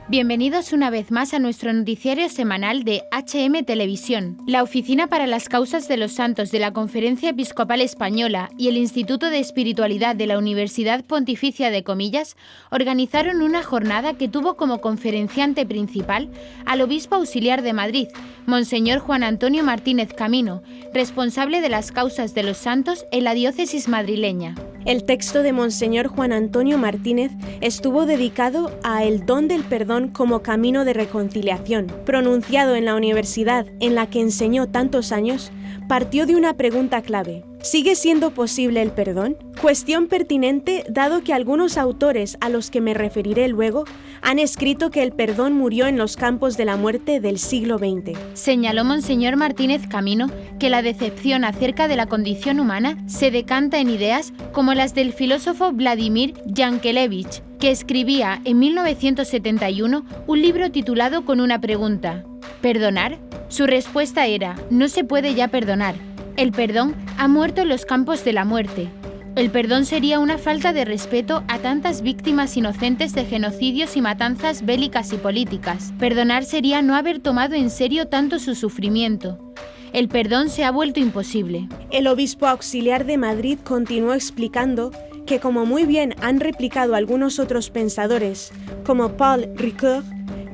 Bienvenidos una vez más a nuestro noticiario semanal de HM Televisión. La Oficina para las Causas de los Santos de la Conferencia Episcopal Española y el Instituto de Espiritualidad de la Universidad Pontificia de Comillas organizaron una jornada que tuvo como conferenciante principal al obispo auxiliar de Madrid, Monseñor Juan Antonio Martínez Camino, responsable de las causas de los santos en la diócesis madrileña. El texto de Monseñor Juan Antonio Martínez estuvo dedicado a el don del perdón como camino de reconciliación. Pronunciado en la universidad en la que enseñó tantos años, partió de una pregunta clave. ¿Sigue siendo posible el perdón? Cuestión pertinente dado que algunos autores a los que me referiré luego han escrito que el perdón murió en los campos de la muerte del siglo XX. Señaló Monseñor Martínez Camino que la decepción acerca de la condición humana se decanta en ideas como las del filósofo Vladimir Yankelevich, que escribía en 1971 un libro titulado con una pregunta: ¿perdonar? Su respuesta era: no se puede ya perdonar. El perdón ha muerto en los campos de la muerte. El perdón sería una falta de respeto a tantas víctimas inocentes de genocidios y matanzas bélicas y políticas. Perdonar sería no haber tomado en serio tanto su sufrimiento. El perdón se ha vuelto imposible. El obispo auxiliar de Madrid continuó explicando que, como muy bien han replicado algunos otros pensadores, como Paul Ricoeur,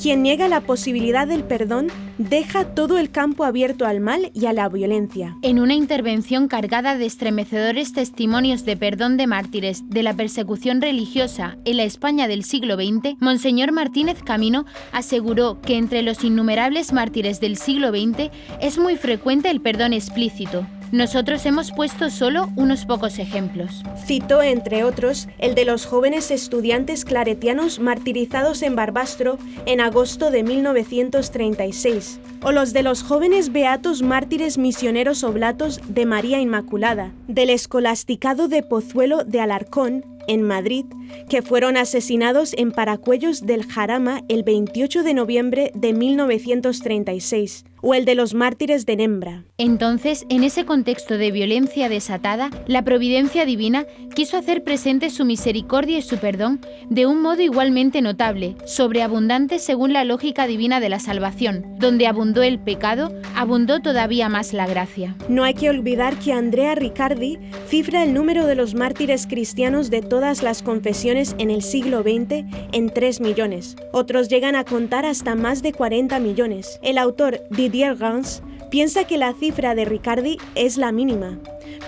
quien niega la posibilidad del perdón deja todo el campo abierto al mal y a la violencia. En una intervención cargada de estremecedores testimonios de perdón de mártires de la persecución religiosa en la España del siglo XX, Monseñor Martínez Camino aseguró que entre los innumerables mártires del siglo XX es muy frecuente el perdón explícito. Nosotros hemos puesto solo unos pocos ejemplos. Citó, entre otros, el de los jóvenes estudiantes claretianos martirizados en Barbastro en agosto de 1936, o los de los jóvenes beatos mártires misioneros oblatos de María Inmaculada, del escolasticado de Pozuelo de Alarcón, en Madrid, que fueron asesinados en Paracuellos del Jarama el 28 de noviembre de 1936, o el de los mártires de Nembra. Entonces, en ese contexto de violencia desatada, la providencia divina quiso hacer presente su misericordia y su perdón de un modo igualmente notable, sobreabundante según la lógica divina de la salvación. Donde abundó el pecado, abundó todavía más la gracia. No hay que olvidar que Andrea Riccardi cifra el número de los mártires cristianos de todas las confesiones en el siglo XX en 3 millones. Otros llegan a contar hasta más de 40 millones. El autor Didier Gans piensa que la cifra de Riccardi es la mínima,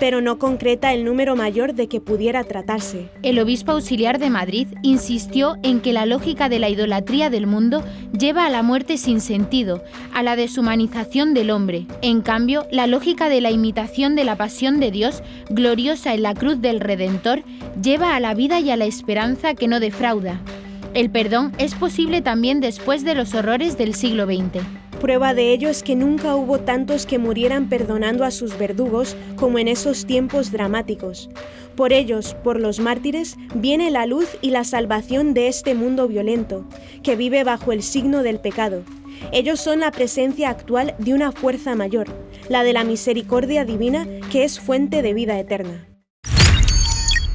pero no concreta el número mayor de que pudiera tratarse. El obispo auxiliar de Madrid insistió en que la lógica de la idolatría del mundo lleva a la muerte sin sentido, a la deshumanización del hombre. En cambio, la lógica de la imitación de la pasión de Dios, gloriosa en la cruz del Redentor, lleva a la vida y a la esperanza que no defrauda. El perdón es posible también después de los horrores del siglo XX. Prueba de ello es que nunca hubo tantos que murieran perdonando a sus verdugos como en esos tiempos dramáticos. Por ellos, por los mártires, viene la luz y la salvación de este mundo violento, que vive bajo el signo del pecado. Ellos son la presencia actual de una fuerza mayor, la de la misericordia divina, que es fuente de vida eterna.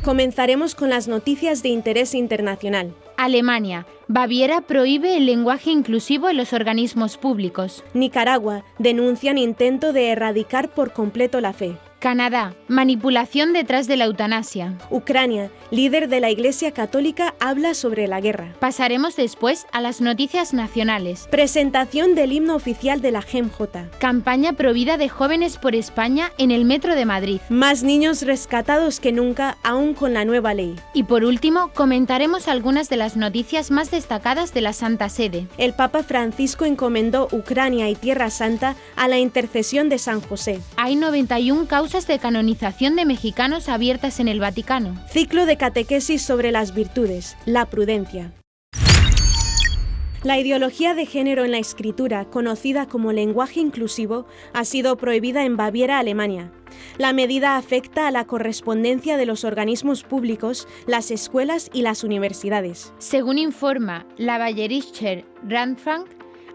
Comenzaremos con las noticias de interés internacional. Alemania. Baviera prohíbe el lenguaje inclusivo en los organismos públicos. Nicaragua. Denuncian intento de erradicar por completo la fe. Canadá. Manipulación detrás de la eutanasia. Ucrania. Líder de la Iglesia Católica habla sobre la guerra. Pasaremos después a las noticias nacionales. Presentación del himno oficial de la GEMJ. Campaña provida de jóvenes por España en el metro de Madrid. Más niños rescatados que nunca, aún con la nueva ley. Y por último, comentaremos algunas de las noticias más destacadas de la Santa Sede. El Papa Francisco encomendó Ucrania y Tierra Santa a la intercesión de San José. Hay 91 causas de canonización de mexicanos abiertas en el Vaticano. Ciclo de catequesis sobre las virtudes, la prudencia. La ideología de género en la escritura, conocida como lenguaje inclusivo, ha sido prohibida en Baviera, Alemania. La medida afecta a la correspondencia de los organismos públicos, las escuelas y las universidades. Según informa la Bayerischer Rundfunk,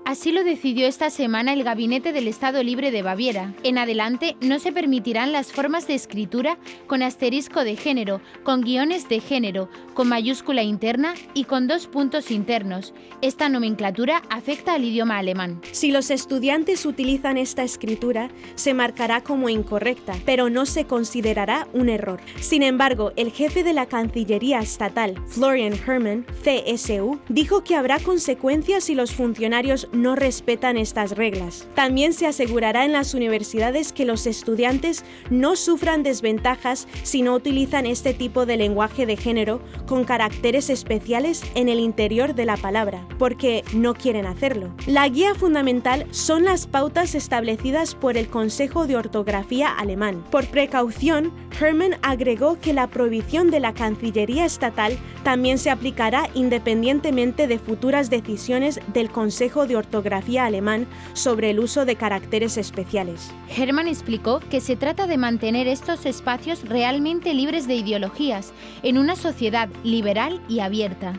Así lo decidió esta semana el Gabinete del Estado Libre de Baviera. En adelante no se permitirán las formas de escritura con asterisco de género, con guiones de género, con mayúscula interna y con 2 puntos internos. Esta nomenclatura afecta al idioma alemán. Si los estudiantes utilizan esta escritura, se marcará como incorrecta, pero no se considerará un error. Sin embargo, el jefe de la Cancillería Estatal, Florian Hermann, CSU, dijo que habrá consecuencias si los funcionarios no respetan estas reglas. También se asegurará en las universidades que los estudiantes no sufran desventajas si no utilizan este tipo de lenguaje de género con caracteres especiales en el interior de la palabra, porque no quieren hacerlo. La guía fundamental son las pautas establecidas por el Consejo de Ortografía alemán. Por precaución, Hermann agregó que la prohibición de la Cancillería Estatal también se aplicará independientemente de futuras decisiones del Consejo de Ortografía alemán sobre el uso de caracteres especiales. Hermann explicó que se trata de mantener estos espacios realmente libres de ideologías en una sociedad liberal y abierta.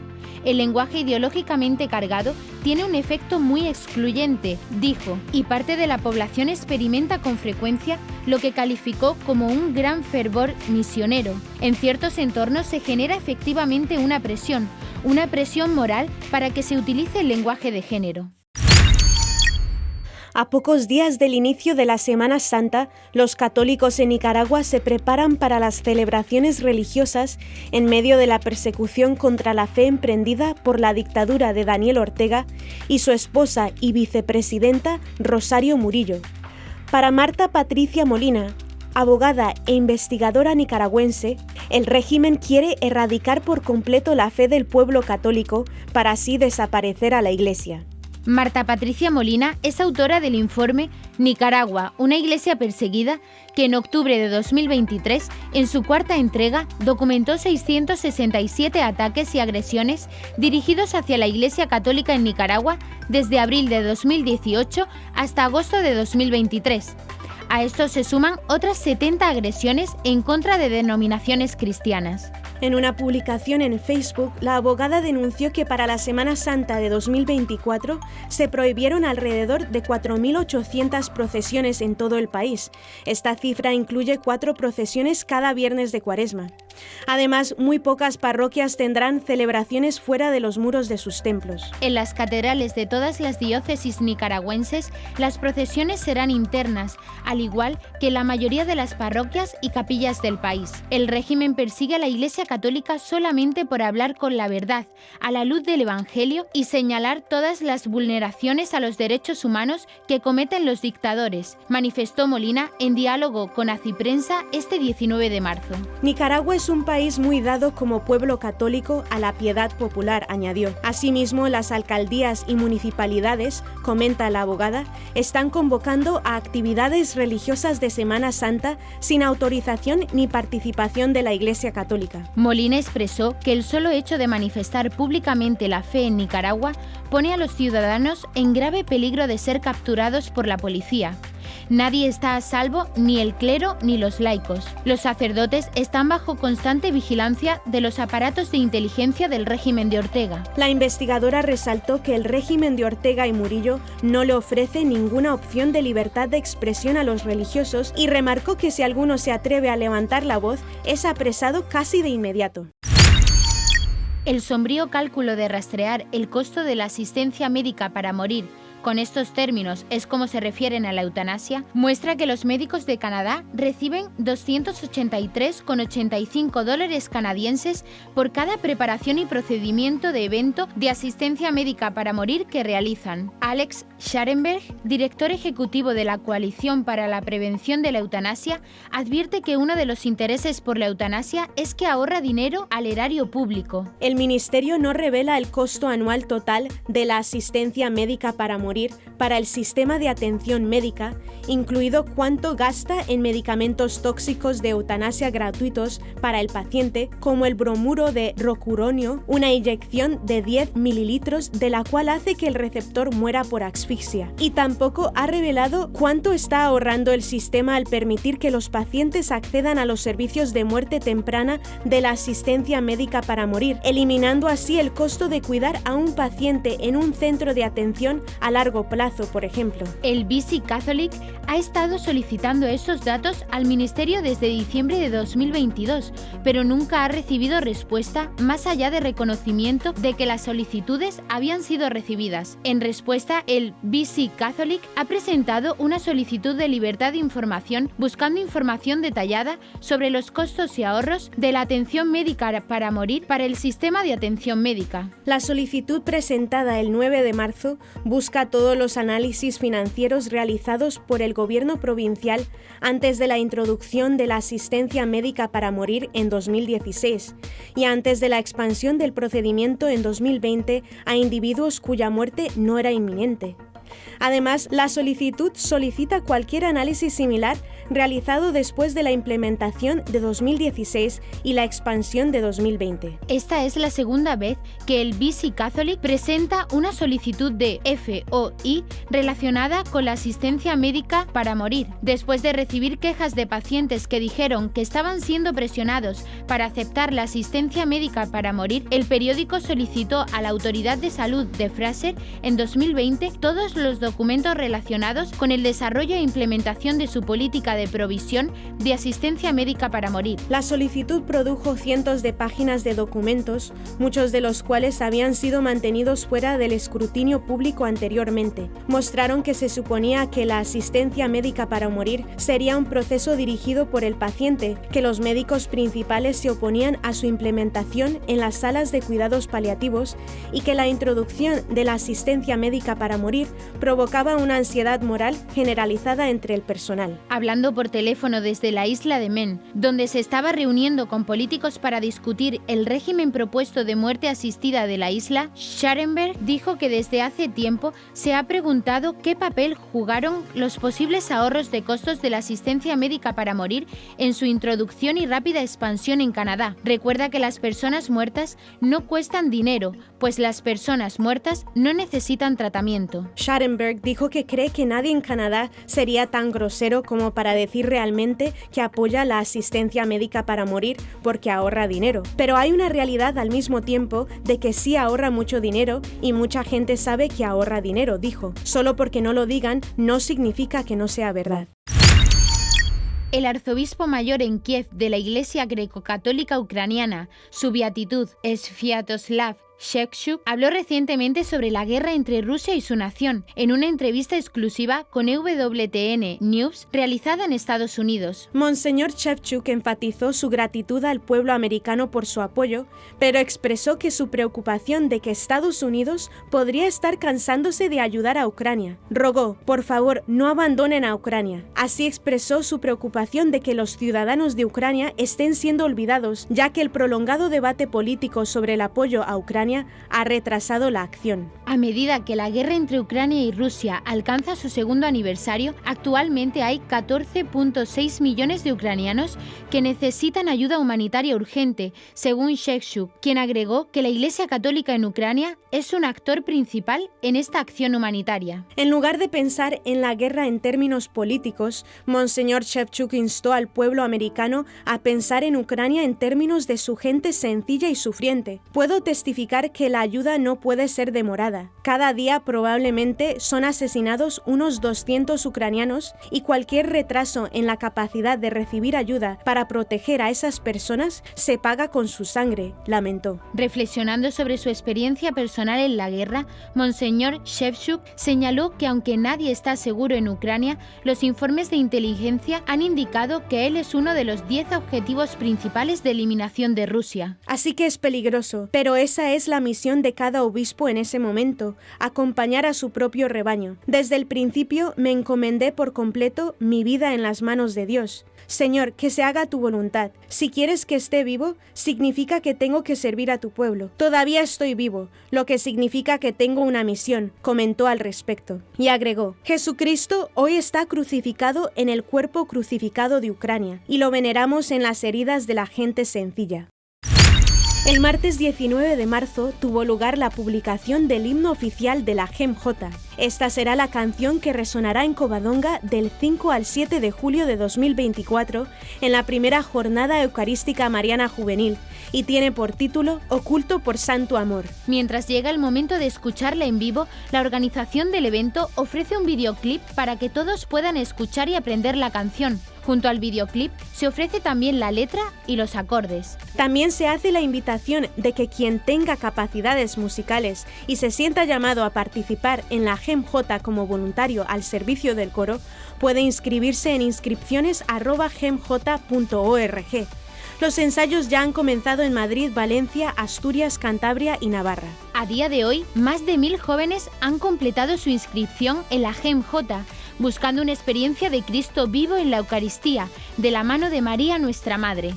El lenguaje ideológicamente cargado tiene un efecto muy excluyente, dijo, y parte de la población experimenta con frecuencia lo que calificó como un gran fervor misionero. En ciertos entornos se genera efectivamente una presión moral para que se utilice el lenguaje de género. A pocos días del inicio de la Semana Santa, los católicos en Nicaragua se preparan para las celebraciones religiosas en medio de la persecución contra la fe emprendida por la dictadura de Daniel Ortega y su esposa y vicepresidenta Rosario Murillo. Para Marta Patricia Molina, abogada e investigadora nicaragüense, el régimen quiere erradicar por completo la fe del pueblo católico para así desaparecer a la Iglesia. Marta Patricia Molina es autora del informe Nicaragua, una iglesia perseguida, que en octubre de 2023, en su 4ª entrega, documentó 667 ataques y agresiones dirigidos hacia la Iglesia Católica en Nicaragua desde abril de 2018 hasta agosto de 2023. A esto se suman otras 70 agresiones en contra de denominaciones cristianas. En una publicación en Facebook, la abogada denunció que para la Semana Santa de 2024 se prohibieron alrededor de 4.800 procesiones en todo el país. Esta cifra incluye 4 procesiones cada viernes de Cuaresma. Además, muy pocas parroquias tendrán celebraciones fuera de los muros de sus templos. En las catedrales de todas las diócesis nicaragüenses, las procesiones serán internas, al igual que la mayoría de las parroquias y capillas del país. El régimen persigue a la Iglesia Católica solamente por hablar con la verdad, a la luz del Evangelio, y señalar todas las vulneraciones a los derechos humanos que cometen los dictadores, manifestó Molina en diálogo con Aciprensa este 19 de marzo. Nicaragua es un país muy dado como pueblo católico a la piedad popular, añadió. Asimismo, las alcaldías y municipalidades, comenta la abogada, están convocando a actividades religiosas de Semana Santa sin autorización ni participación de la Iglesia Católica. Molina expresó que el solo hecho de manifestar públicamente la fe en Nicaragua pone a los ciudadanos en grave peligro de ser capturados por la policía. Nadie está a salvo, ni el clero ni los laicos. Los sacerdotes están bajo constante vigilancia de los aparatos de inteligencia del régimen de Ortega. La investigadora resaltó que el régimen de Ortega y Murillo no le ofrece ninguna opción de libertad de expresión a los religiosos y remarcó que si alguno se atreve a levantar la voz, es apresado casi de inmediato. El sombrío cálculo de rastrear el costo de la asistencia médica para morir, con estos términos es como se refieren a la eutanasia, muestra que los médicos de Canadá reciben $283,85 canadienses por cada preparación y procedimiento de evento de asistencia médica para morir que realizan. Alex Scharenberg, director ejecutivo de la Coalición para la Prevención de la Eutanasia, advierte que uno de los intereses por la eutanasia es que ahorra dinero al erario público. El ministerio no revela el costo anual total de la asistencia médica para morir para el sistema de atención médica, incluido cuánto gasta en medicamentos tóxicos de eutanasia gratuitos para el paciente, como el bromuro de rocuronio, una inyección de 10 mililitros de la cual hace que el receptor muera por asfixia. asfixia. Y tampoco ha revelado cuánto está ahorrando el sistema al permitir que los pacientes accedan a los servicios de muerte temprana de la asistencia médica para morir, eliminando así el costo de cuidar a un paciente en un centro de atención a largo plazo, por ejemplo. El BC Catholic ha estado solicitando esos datos al Ministerio desde diciembre de 2022, pero nunca ha recibido respuesta más allá de reconocimiento de que las solicitudes habían sido recibidas. En respuesta, el BC Catholic ha presentado una solicitud de libertad de información buscando información detallada sobre los costos y ahorros de la atención médica para morir para el sistema de atención médica. La solicitud presentada el 9 de marzo busca todos los análisis financieros realizados por el gobierno provincial antes de la introducción de la asistencia médica para morir en 2016 y antes de la expansión del procedimiento en 2020 a individuos cuya muerte no era inminente. Además, la solicitud solicita cualquier análisis similar realizado después de la implementación de 2016 y la expansión de 2020. Esta es la segunda vez que el BC Catholic presenta una solicitud de FOI relacionada con la asistencia médica para morir, después de recibir quejas de pacientes que dijeron que estaban siendo presionados para aceptar la asistencia médica para morir. El periódico solicitó a la Autoridad de Salud de Fraser en 2020 todos los documentos relacionados con el desarrollo e implementación de su política de provisión de asistencia médica para morir. La solicitud produjo cientos de páginas de documentos, muchos de los cuales habían sido mantenidos fuera del escrutinio público anteriormente. Mostraron que se suponía que la asistencia médica para morir sería un proceso dirigido por el paciente, que los médicos principales se oponían a su implementación en las salas de cuidados paliativos y que la introducción de la asistencia médica para morir provocaba una ansiedad moral generalizada entre el personal. Hablando por teléfono desde la isla de Men, donde se estaba reuniendo con políticos para discutir el régimen propuesto de muerte asistida de la isla, Scharenberg dijo que desde hace tiempo se ha preguntado qué papel jugaron los posibles ahorros de costos de la asistencia médica para morir en su introducción y rápida expansión en Canadá. Recuerda que las personas muertas no cuestan dinero, pues las personas muertas no necesitan tratamiento. Scharenberg dijo que cree que nadie en Canadá sería tan grosero como para decir realmente que apoya la asistencia médica para morir porque ahorra dinero. Pero hay una realidad al mismo tiempo de que sí ahorra mucho dinero y mucha gente sabe que ahorra dinero, dijo. Solo porque no lo digan no significa que no sea verdad. El arzobispo mayor en Kiev de la Iglesia Greco-Católica Ucraniana, su beatitud Sviatoslav Shevchuk, habló recientemente sobre la guerra entre Rusia y su nación en una entrevista exclusiva con EWTN News realizada en Estados Unidos. Monseñor Shevchuk enfatizó su gratitud al pueblo americano por su apoyo, pero expresó que su preocupación de que Estados Unidos podría estar cansándose de ayudar a Ucrania. Rogó, por favor, no abandonen a Ucrania. Así expresó su preocupación de que los ciudadanos de Ucrania estén siendo olvidados, ya que el prolongado debate político sobre el apoyo a Ucrania ha retrasado la acción. A medida que la guerra entre Ucrania y Rusia alcanza su segundo aniversario, actualmente hay 14.6 millones de ucranianos que necesitan ayuda humanitaria urgente, según Shevchuk, quien agregó que la Iglesia Católica en Ucrania es un actor principal en esta acción humanitaria. En lugar de pensar en la guerra en términos políticos, Monseñor Shevchuk instó al pueblo americano a pensar en Ucrania en términos de su gente sencilla y sufriente. Puedo testificar que la ayuda no puede ser demorada. Cada día probablemente son asesinados unos 200 ucranianos y cualquier retraso en la capacidad de recibir ayuda para proteger a esas personas se paga con su sangre, lamentó. Reflexionando sobre su experiencia personal en la guerra, Monseñor Shevchuk señaló que aunque nadie está seguro en Ucrania, los informes de inteligencia han indicado que él es uno de los 10 objetivos principales de eliminación de Rusia. Así que es peligroso, pero esa es la misión de cada obispo en ese momento, acompañar a su propio rebaño. Desde el principio me encomendé por completo mi vida en las manos de Dios. Señor, que se haga tu voluntad. Si quieres que esté vivo, significa que tengo que servir a tu pueblo. Todavía estoy vivo, lo que significa que tengo una misión, comentó al respecto. Y agregó, Jesucristo hoy está crucificado en el cuerpo crucificado de Ucrania, y lo veneramos en las heridas de la gente sencilla. El martes 19 de marzo tuvo lugar la publicación del himno oficial de la GEMJ. Esta será la canción que resonará en Covadonga del 5 al 7 de julio de 2024 en la primera jornada eucarística mariana juvenil y tiene por título Oculto por Santo Amor. Mientras llega el momento de escucharla en vivo, la organización del evento ofrece un videoclip para que todos puedan escuchar y aprender la canción. Junto al videoclip se ofrece también la letra y los acordes. También se hace la invitación de que quien tenga capacidades musicales y se sienta llamado a participar en la GEMJ como voluntario al servicio del coro, puede inscribirse en inscripciones@gemj.org. Los ensayos ya han comenzado en Madrid, Valencia, Asturias, Cantabria y Navarra. A día de hoy, más de 1000 jóvenes han completado su inscripción en la GEMJ, buscando una experiencia de Cristo vivo en la Eucaristía, de la mano de María nuestra Madre.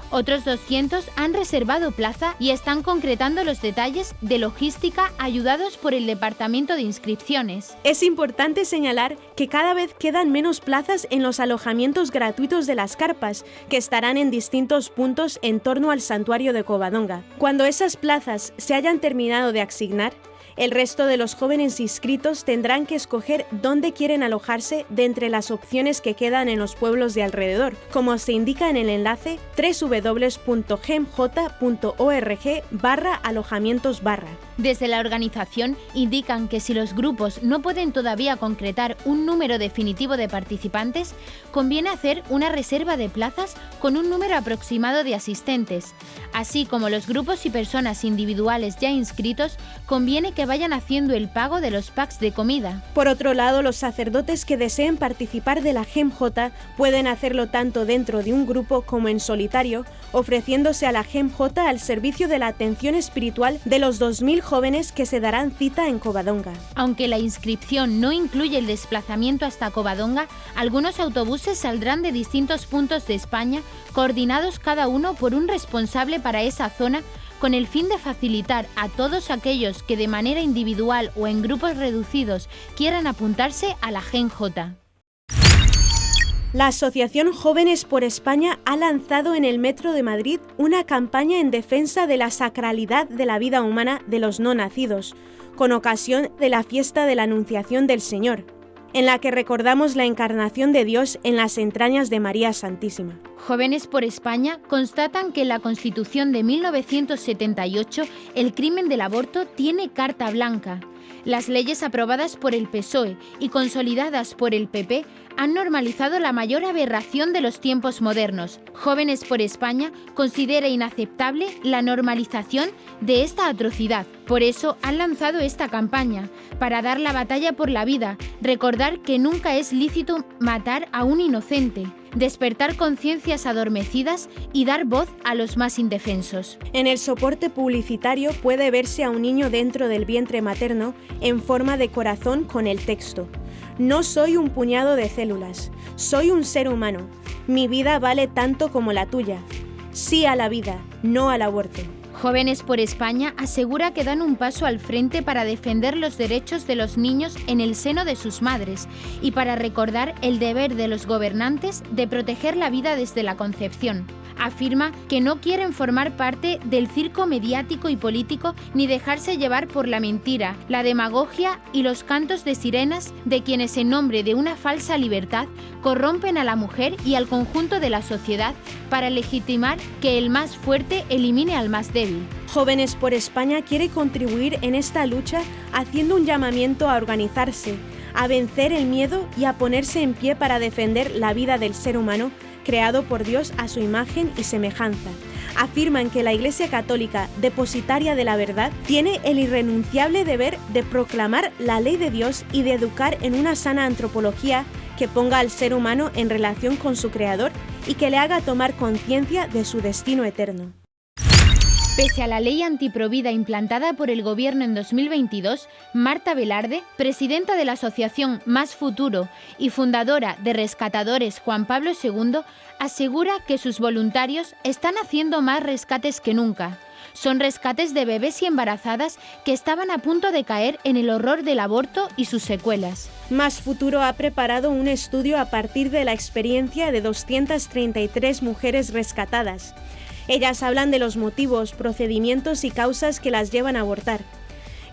Otros 200 han reservado plaza y están concretando los detalles de logística ayudados por el Departamento de Inscripciones. Es importante señalar que cada vez quedan menos plazas en los alojamientos gratuitos de las carpas, que estarán en distintos puntos en torno al santuario de Covadonga. Cuando esas plazas se hayan terminado de asignar, el resto de los jóvenes inscritos tendrán que escoger dónde quieren alojarse de entre las opciones que quedan en los pueblos de alrededor, como se indica en el enlace www.gemj.org/alojamientos/. Desde la organización indican que si los grupos no pueden todavía concretar un número definitivo de participantes, conviene hacer una reserva de plazas con un número aproximado de asistentes. Así como los grupos y personas individuales ya inscritos, conviene que vayan haciendo el pago de los packs de comida. Por otro lado, los sacerdotes que deseen participar de la GEMJ pueden hacerlo tanto dentro de un grupo como en solitario, ofreciéndose a la GEMJ al servicio de la atención espiritual de los 2000 jóvenes que se darán cita en Covadonga. Aunque la inscripción no incluye el desplazamiento hasta Covadonga, algunos autobuses saldrán de distintos puntos de España, coordinados cada uno por un responsable para esa zona, con el fin de facilitar a todos aquellos que de manera individual o en grupos reducidos quieran apuntarse a la GEMJ. La Asociación Jóvenes por España ha lanzado en el Metro de Madrid una campaña en defensa de la sacralidad de la vida humana de los no nacidos, con ocasión de la fiesta de la Anunciación del Señor, en la que recordamos la encarnación de Dios en las entrañas de María Santísima. Jóvenes por España constatan que en la Constitución de 1978 el crimen del aborto tiene carta blanca. Las leyes aprobadas por el PSOE y consolidadas por el PP han normalizado la mayor aberración de los tiempos modernos. Jóvenes por España considera inaceptable la normalización de esta atrocidad. Por eso han lanzado esta campaña, para dar la batalla por la vida, recordar que nunca es lícito matar a un inocente, despertar conciencias adormecidas y dar voz a los más indefensos. En el soporte publicitario puede verse a un niño dentro del vientre materno en forma de corazón con el texto: "No soy un puñado de células, soy un ser humano. Mi vida vale tanto como la tuya. Sí a la vida, no al aborto". Jóvenes por España asegura que dan un paso al frente para defender los derechos de los niños en el seno de sus madres y para recordar el deber de los gobernantes de proteger la vida desde la concepción. Afirma que no quieren formar parte del circo mediático y político ni dejarse llevar por la mentira, la demagogia y los cantos de sirenas de quienes en nombre de una falsa libertad corrompen a la mujer y al conjunto de la sociedad para legitimar que el más fuerte elimine al más débil. Jóvenes por España quiere contribuir en esta lucha haciendo un llamamiento a organizarse, a vencer el miedo y a ponerse en pie para defender la vida del ser humano creado por Dios a su imagen y semejanza. Afirman que la Iglesia Católica, depositaria de la verdad, tiene el irrenunciable deber de proclamar la ley de Dios y de educar en una sana antropología que ponga al ser humano en relación con su Creador y que le haga tomar conciencia de su destino eterno. Pese a la ley antiprovida implantada por el Gobierno en 2022, Marta Velarde, presidenta de la asociación Más Futuro y fundadora de Rescatadores Juan Pablo II, asegura que sus voluntarios están haciendo más rescates que nunca. Son rescates de bebés y embarazadas que estaban a punto de caer en el horror del aborto y sus secuelas. Más Futuro ha preparado un estudio a partir de la experiencia de 233 mujeres rescatadas. Ellas hablan de los motivos, procedimientos y causas que las llevan a abortar.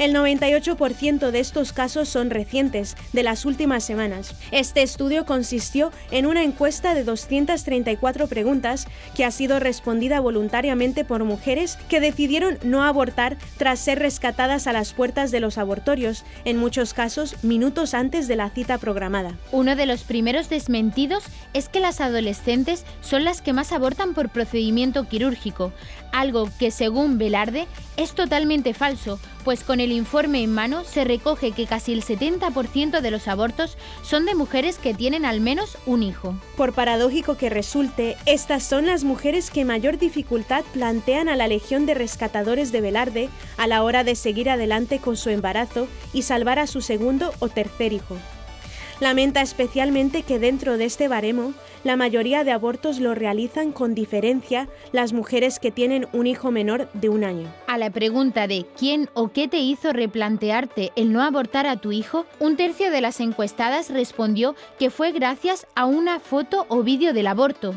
El 98% de estos casos son recientes, de las últimas semanas. Este estudio consistió en una encuesta de 234 preguntas que ha sido respondida voluntariamente por mujeres que decidieron no abortar tras ser rescatadas a las puertas de los abortorios, en muchos casos minutos antes de la cita programada. Uno de los primeros desmentidos es que las adolescentes son las que más abortan por procedimiento quirúrgico, algo que, según Velarde, es totalmente falso, pues con el informe en mano se recoge que casi el 70% de los abortos son de mujeres que tienen al menos un hijo. Por paradójico que resulte, estas son las mujeres que mayor dificultad plantean a la legión de rescatadores de Velarde a la hora de seguir adelante con su embarazo y salvar a su segundo o tercer hijo. Lamenta especialmente que dentro de este baremo, la mayoría de abortos lo realizan con diferencia las mujeres que tienen un hijo menor de 1 año. A la pregunta de ¿quién o qué te hizo replantearte el no abortar a tu hijo?, 1/3 de las encuestadas respondió que fue gracias a una foto o vídeo del aborto.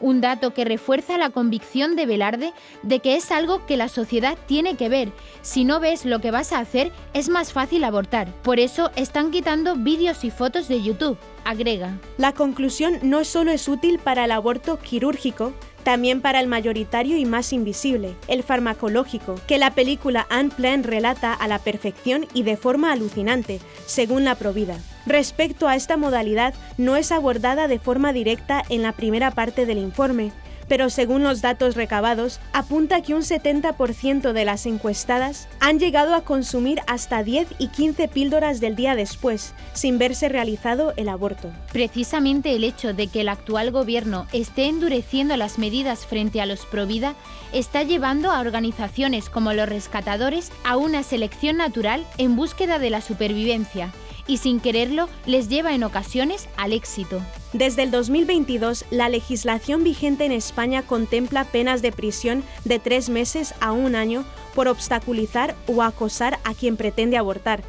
Un dato que refuerza la convicción de Velarde de que es algo que la sociedad tiene que ver. Si no ves lo que vas a hacer, es más fácil abortar. Por eso están quitando vídeos y fotos de YouTube, agrega. La conclusión no solo es útil para el aborto quirúrgico, también para el mayoritario y más invisible, el farmacológico, que la película Unplanned relata a la perfección y de forma alucinante, según la Provida. Respecto a esta modalidad, no es abordada de forma directa en la primera parte del informe, pero según los datos recabados, apunta que un 70% de las encuestadas han llegado a consumir hasta 10 y 15 píldoras del día después, sin verse realizado el aborto. Precisamente el hecho de que el actual gobierno esté endureciendo las medidas frente a los Provida está llevando a organizaciones como los rescatadores a una selección natural en búsqueda de la supervivencia, y sin quererlo les lleva en ocasiones al éxito. Desde el 2022, la legislación vigente en España contempla penas de prisión de 3 meses a 1 año por obstaculizar o acosar a quien pretende abortar.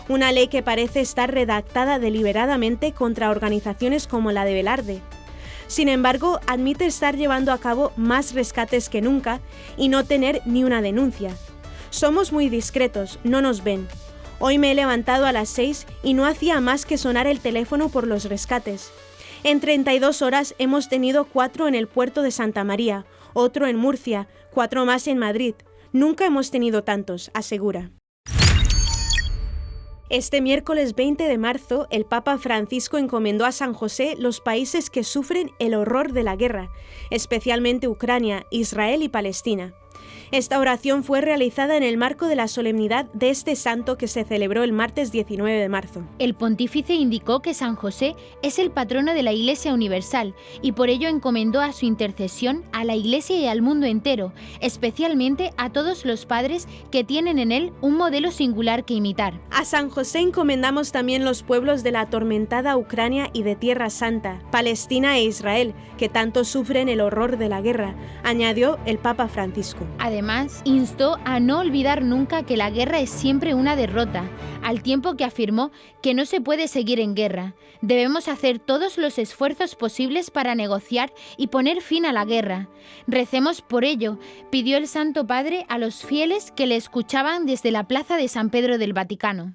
Una ley que parece estar redactada deliberadamente contra organizaciones como la de Velarde. Sin embargo, admite estar llevando a cabo más rescates que nunca y no tener ni una denuncia. Somos muy discretos, no nos ven. Hoy me he levantado a las 6 y no hacía más que sonar el teléfono por los rescates. En 32 horas hemos tenido 4 en el puerto de Santa María, otro en Murcia, 4 más en Madrid. Nunca hemos tenido tantos, asegura. Este miércoles 20 de marzo, el Papa Francisco encomendó a San José los países que sufren el horror de la guerra, especialmente Ucrania, Israel y Palestina. Esta oración fue realizada en el marco de la solemnidad de este santo que se celebró el martes 19 de marzo. El pontífice indicó que San José es el patrono de la Iglesia Universal y por ello encomendó a su intercesión a la Iglesia y al mundo entero, especialmente a todos los padres que tienen en él un modelo singular que imitar. A San José encomendamos también los pueblos de la atormentada Ucrania y de Tierra Santa, Palestina e Israel, que tanto sufren el horror de la guerra, añadió el Papa Francisco. Además, instó a no olvidar nunca que la guerra es siempre una derrota, al tiempo que afirmó que no se puede seguir en guerra. Debemos hacer todos los esfuerzos posibles para negociar y poner fin a la guerra. Recemos por ello, pidió el Santo Padre a los fieles que le escuchaban desde la plaza de San Pedro del Vaticano.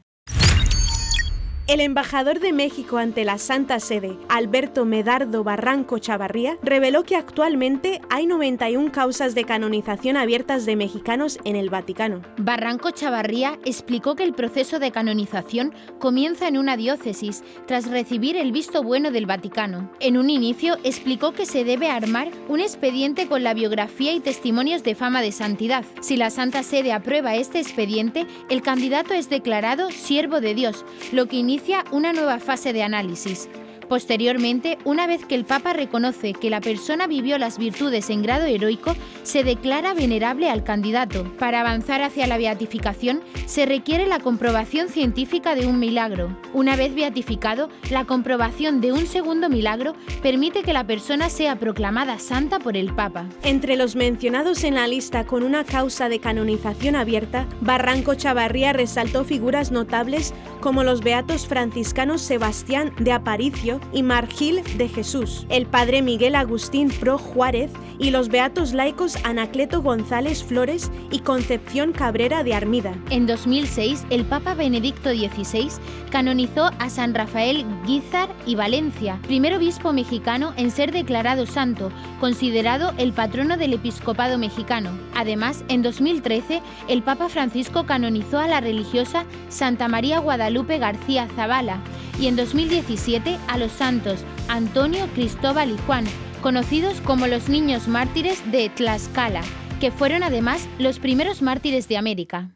El embajador de México ante la Santa Sede, Alberto Medardo Barranco Chavarría, reveló que actualmente hay 91 causas de canonización abiertas de mexicanos en el Vaticano. Barranco Chavarría explicó que el proceso de canonización comienza en una diócesis, tras recibir el visto bueno del Vaticano. En un inicio explicó que se debe armar un expediente con la biografía y testimonios de fama de santidad. Si la Santa Sede aprueba este expediente, el candidato es declarado siervo de Dios, lo que inicia una nueva fase de análisis. Posteriormente, una vez que el Papa reconoce que la persona vivió las virtudes en grado heroico, se declara venerable al candidato. Para avanzar hacia la beatificación, se requiere la comprobación científica de un milagro. Una vez beatificado, la comprobación de un segundo milagro permite que la persona sea proclamada santa por el Papa. Entre los mencionados en la lista con una causa de canonización abierta, Barranco Chavarría resaltó figuras notables como los beatos franciscanos Sebastián de Aparicio Evangelio y Margil de Jesús, el padre Miguel Agustín Pro Juárez y los beatos laicos Anacleto González Flores y Concepción Cabrera de Armida. En 2006, el Papa Benedicto XVI canonizó a San Rafael Guízar y Valencia, primer obispo mexicano en ser declarado santo, considerado el patrono del episcopado mexicano. Además, en 2013, el Papa Francisco canonizó a la religiosa Santa María Guadalupe García Zavala y en 2017 a los santos Antonio, Cristóbal y Juan, conocidos como los niños mártires de Tlaxcala, que fueron además los primeros mártires de América.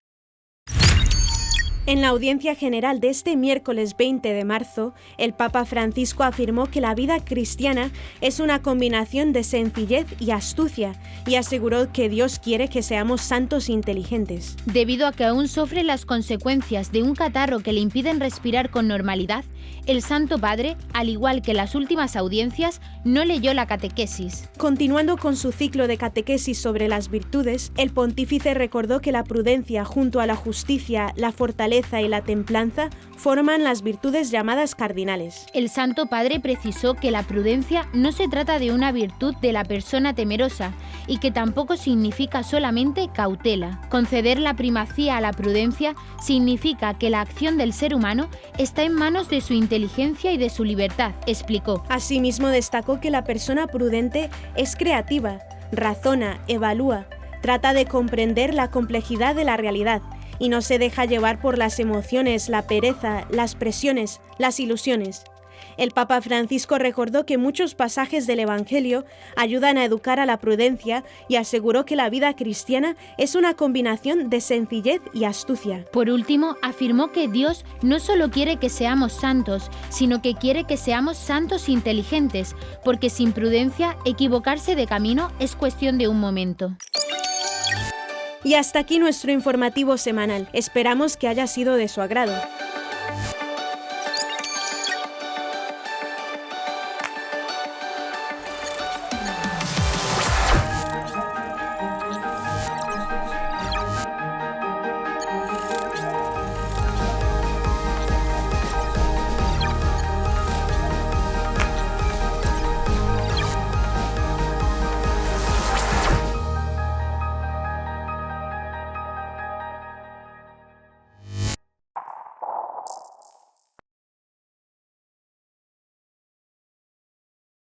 En la audiencia general de este miércoles 20 de marzo, el Papa Francisco afirmó que la vida cristiana es una combinación de sencillez y astucia y aseguró que Dios quiere que seamos santos inteligentes. Debido a que aún sufre las consecuencias de un catarro que le impiden respirar con normalidad, el Santo Padre, al igual que las últimas audiencias, no leyó la catequesis. Continuando con su ciclo de catequesis sobre las virtudes, el pontífice recordó que la prudencia junto a la justicia, la fortaleza y la templanza forman las virtudes llamadas cardinales. El Santo Padre precisó que la prudencia no se trata de una virtud de la persona temerosa y que tampoco significa solamente cautela. Conceder la primacía a la prudencia significa que la acción del ser humano está en manos de su inteligencia y de su libertad, explicó. Asimismo, destacó que la persona prudente es creativa, razona, evalúa, trata de comprender la complejidad de la realidad y no se deja llevar por las emociones, la pereza, las presiones, las ilusiones. El Papa Francisco recordó que muchos pasajes del Evangelio ayudan a educar a la prudencia y aseguró que la vida cristiana es una combinación de sencillez y astucia. Por último, afirmó que Dios no solo quiere que seamos santos, sino que quiere que seamos santos inteligentes, porque sin prudencia, equivocarse de camino es cuestión de un momento. Y hasta aquí nuestro informativo semanal. Esperamos que haya sido de su agrado.